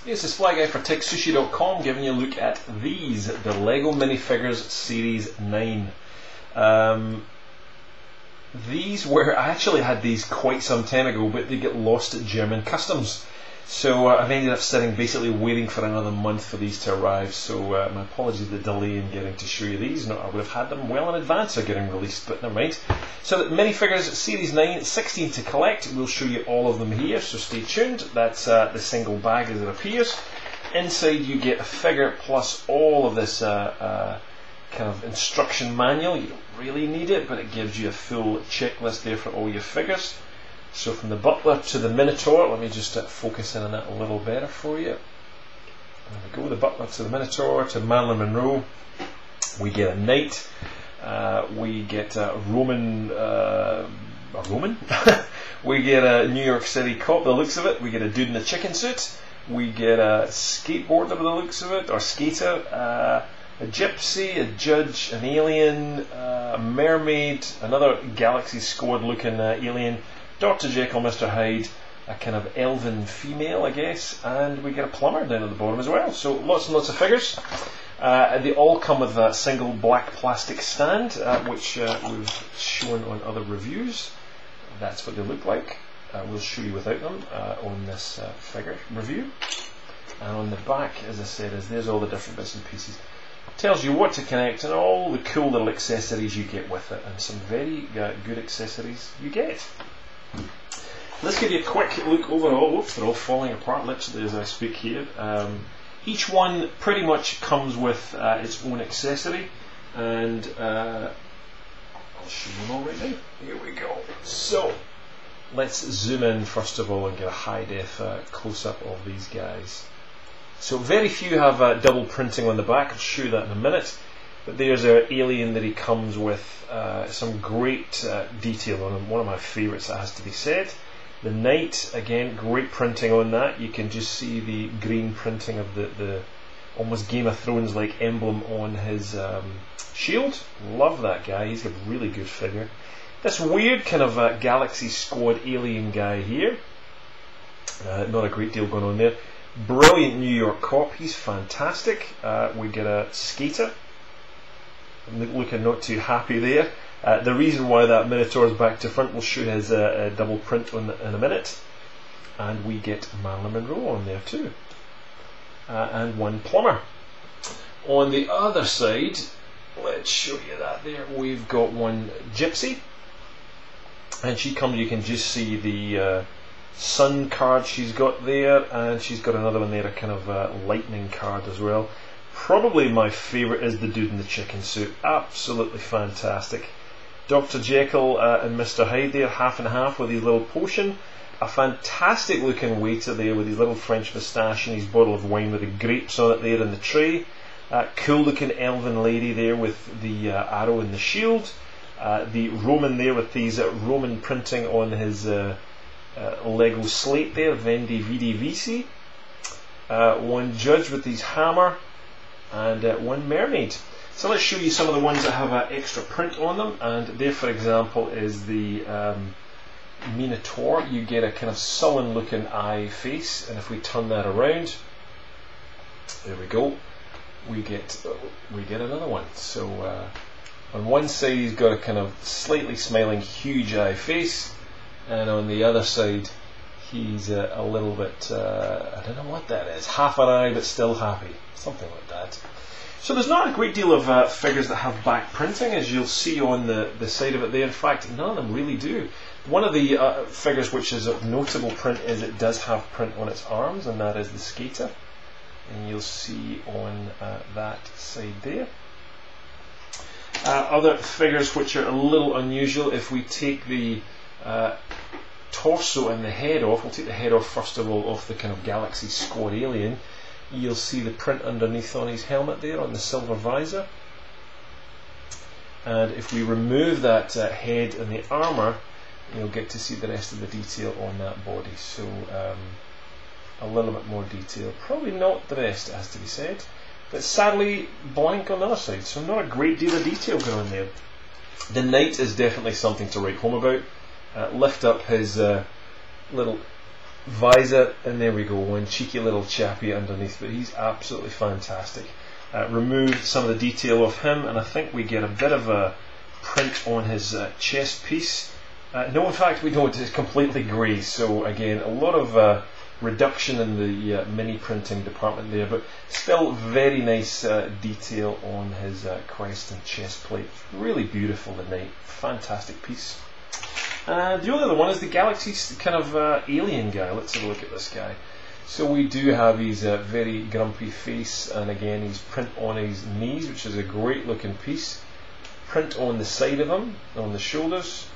This is Fly Guy for TekSushi.com giving you a look at these, the Lego Minifigures Series 9. These were, I actually had these quite some time ago, but they get lost at German customs. So I've ended up sitting basically waiting for another month for these to arrive. So my apologies for the delay in getting to show you these. No, I would have had them well in advance of getting released, but never mind. So the Minifigures Series 9, 16 to collect. We'll show you all of them here, so stay tuned. That's the single bag as it appears. Inside you get a figure plus all of this kind of instruction manual. You don't really need it, but it gives you a full checklist there for all your figures. So from the butler to the Minotaur, let me just focus in on that a little better for you. There we go, the butler to the Minotaur to Marilyn Monroe. We get a knight. We get a Roman. We get a New York City cop, the looks of it. We get a dude in a chicken suit. We get a skateboarder, by the looks of it, or skater. A gypsy, a judge, an alien, a mermaid, another galaxy squad looking alien. Dr. Jekyll, Mr. Hyde, a kind of elven female, I guess, and we get a plumber down at the bottom as well. So lots and lots of figures. They all come with a single black plastic stand, which we've shown on other reviews. That's what they look like. We'll show you without them on this figure review. And on the back, as I said, there's all the different bits and pieces. Tells you what to connect and all the cool little accessories you get with it, and some very good accessories you get. Let's give you a quick look overall. Oops, they're all falling apart literally as I speak here. Each one pretty much comes with its own accessory, and I'll show you them all right now. Here we go. So let's zoom in first of all and get a high def close-up of these guys. So very few have double printing on the back. I'll show you that in a minute. But there's our alien that he comes with. Some great detail on him. One of my favourites, that has to be said. The knight, again, great printing on that. You can just see the green printing of the almost Game of Thrones like emblem on his shield. Love that guy. He's a really good figure. This weird kind of Galaxy Squad alien guy here. Not a great deal going on there. Brilliant New York cop. He's fantastic. We get a skater. Looking not too happy there. The reason why that Minotaur is back to front, we'll show his double print in a minute. And we get Marilyn Monroe on there too. And one plumber. On the other side, let's show you that there, we've got one gypsy. And she comes, you can just see the sun card she's got there, and she's got another one there, a kind of lightning card as well. Probably my favourite is the dude in the chicken suit. Absolutely fantastic. Dr. Jekyll and Mr. Hyde there, half and half with his little potion. A fantastic looking waiter there with his little French moustache and his bottle of wine with the grapes on it there in the tray. Cool looking elven lady there with the arrow and the shield. The Roman there with these Roman printing on his Lego slate there, Vendi Vidi Vici. One judge with his hammer. And one mermaid. So let's show you some of the ones that have extra print on them. And there, for example, is the Minotaur. You get a kind of sullen looking eye face, and if we turn that around, there we go, we get another one. So on one side he's got a kind of slightly smiling huge eye face, and on the other side he's a little bit, I don't know what that is, half an eye but still happy, something like that. So there's not a great deal of figures that have back printing, as you'll see on the side of it there. In fact, none of them really do. One of the figures which is of notable print is it does have print on its arms, and that is the skater. And you'll see on that side there. Other figures which are a little unusual, if we take the torso and the head off, we'll take the head off first of all, off the kind of Galaxy Squad alien. You'll see the print underneath on his helmet there on the silver visor. And if we remove that head and the armour, you'll get to see the rest of the detail on that body. So a little bit more detail. Probably not the rest, it has to be said. But sadly blank on the other side, so not a great deal of detail going on there. The knight is definitely something to write home about. Lift up his little visor, and there we go, one cheeky little chappy underneath, but he's absolutely fantastic. Remove some of the detail off him, and I think we get a bit of a print on his chest piece. No, in fact we don't, it's completely grey, so again a lot of reduction in the mini printing department there, but still very nice detail on his crest and chest plate. Really beautiful tonight, fantastic piece. The only other one is the Galaxy kind of alien guy. Let's have a look at this guy. So we do have his very grumpy face, and again his print on his knees, which is a great looking piece. Print on the side of him, on the shoulders,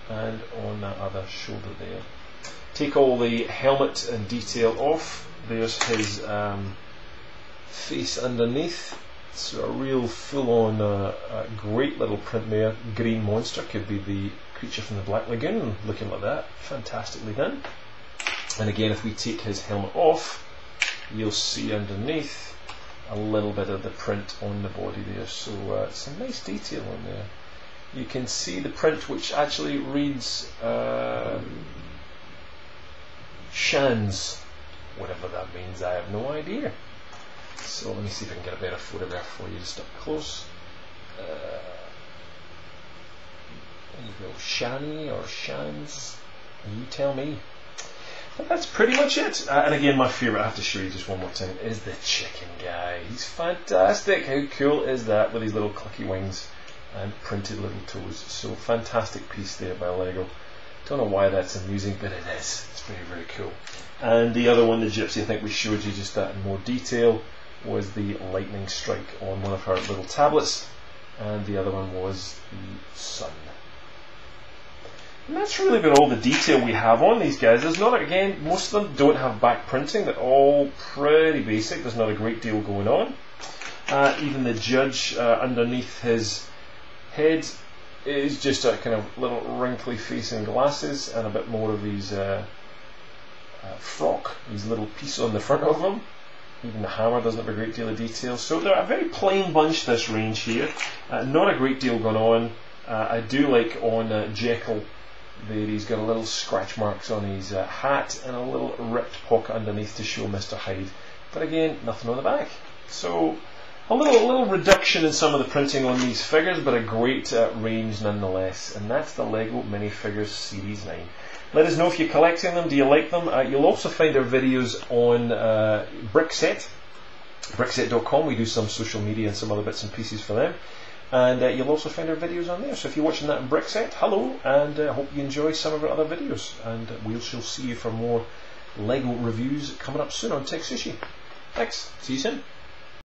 and on that other shoulder there. Take all the helmet and detail off. There's his face underneath. So a real full-on, great little print there. Green monster, could be the creature from the Black Lagoon, looking like that. Fantastically done. And again, if we take his helmet off, you'll see underneath a little bit of the print on the body there. So some nice detail on there. You can see the print, which actually reads Shans, whatever that means, I have no idea. So let me see if I can get a better photograph for you just up close. There you go, Shani or Shans, you tell me. But that's pretty much it. And again, my favourite, I have to show you just one more time, is the chicken guy. He's fantastic. How cool is that, with his little clucky wings and printed little toes? So fantastic piece there by Lego. Don't know why that's amusing, but it is. It's very, very cool. And the other one, the Gypsy, I think we showed you just that in more detail, was the lightning strike on one of her little tablets, and the other one was the sun. And that's really about all the detail we have on these guys. There's not, again, most of them don't have back printing. They're all pretty basic. There's not a great deal going on. Even the judge underneath his head is just a kind of little wrinkly face and glasses, and a bit more of his frock, his little piece on the front of him. Even the hammer doesn't have a great deal of detail. So they're a very plain bunch, this range here. Not a great deal going on. I do like on Jekyll there, he's got a little scratch marks on his hat and a little ripped pocket underneath to show Mr. Hyde. But again, nothing on the back. So a little reduction in some of the printing on these figures, but a great range nonetheless. And that's the Lego Minifigures Series 9. Let us know if you're collecting them. Do you like them? You'll also find our videos on Brickset, brickset.com. We do some social media and some other bits and pieces for them. And you'll also find our videos on there. So if you're watching that in Brickset, hello, and I hope you enjoy some of our other videos. And we shall see you for more Lego reviews coming up soon on TekSushi. Thanks. See you soon.